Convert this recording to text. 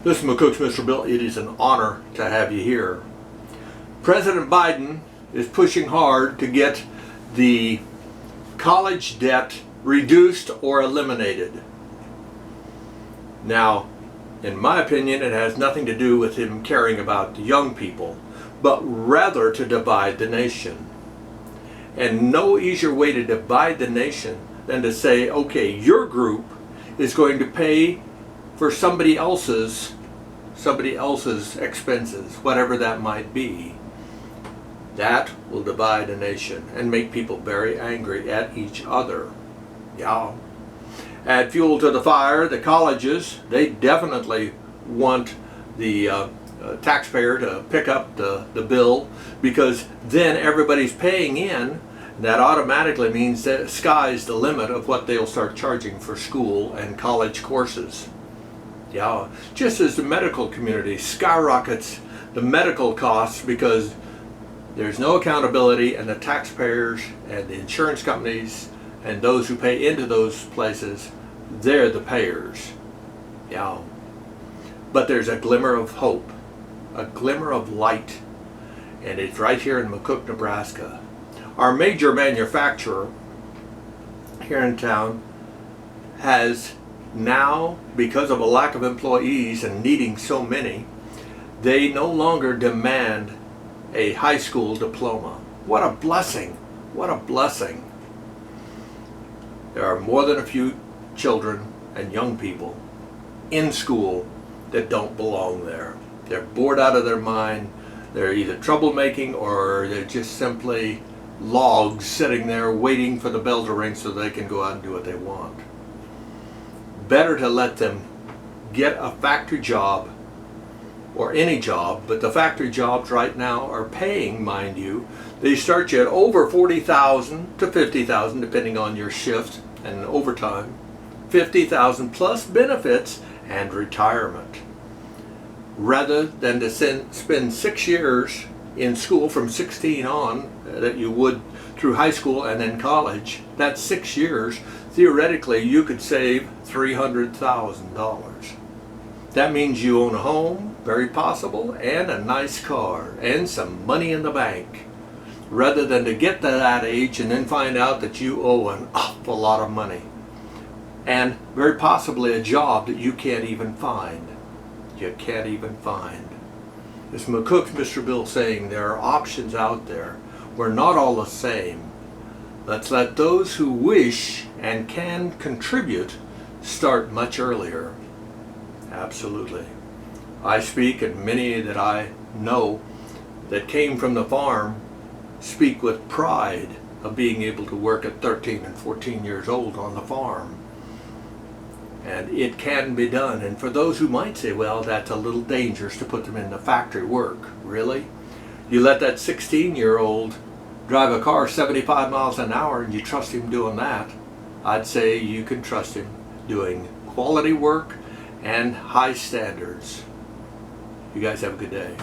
This is McCook's Mr. Bill. It is an honor to have you here. President Biden is pushing hard to get the college debt reduced or eliminated. Now, in my opinion, it has nothing to do with him caring about the young people, but rather to divide the nation. And no easier way to divide the nation than to say, okay, your group is going to pay for somebody else's expenses, whatever that might be. That will divide a nation and make people very angry at each other. Yeah. Add fuel to the fire. The colleges, they definitely want the taxpayer to pick up the bill, because then everybody's paying in. That automatically means that sky's the limit of what they'll start charging for school and college courses. Yeah, just as the medical community skyrockets the medical costs because there's no accountability, and the taxpayers and the insurance companies and those who pay into those places, they're the payers. Yeah. But there's a glimmer of hope, a glimmer of light, and it's right here in McCook, Nebraska. Our major manufacturer here in town has now, because of a lack of employees and needing so many, they no longer demand a high school diploma. What a blessing! What a blessing! There are more than a few children and young people in school that don't belong there. They're bored out of their mind. They're either troublemaking or they're just simply logs sitting there waiting for the bell to ring so they can go out and do what they want. Better to let them get a factory job, or any job, but the factory jobs right now are paying, mind you, they start you at over $40,000 to $50,000 depending on your shift and overtime. $50,000 plus benefits and retirement. Rather than to spend 6 years in school from 16 on, that you would through high school and then college, that's 6 years. Theoretically, you could save $300,000. That means you own a home, very possible, and a nice car, and some money in the bank. Rather than to get to that age and then find out that you owe an awful lot of money. And very possibly a job that you can't even find. You can't even find. As McCook's Mr. Bill saying, there are options out there. We're not all the same. Let's let those who wish and can contribute start much earlier. Absolutely. I speak, and many that I know that came from the farm speak with pride of being able to work at 13 and 14 years old on the farm. And it can be done. And for those who might say, well, that's a little dangerous to put them in the factory work. Really? You let that 16-year-old drive a car 75 miles an hour and you trust him doing that? I'd say you can trust him doing quality work and high standards. You guys have a good day.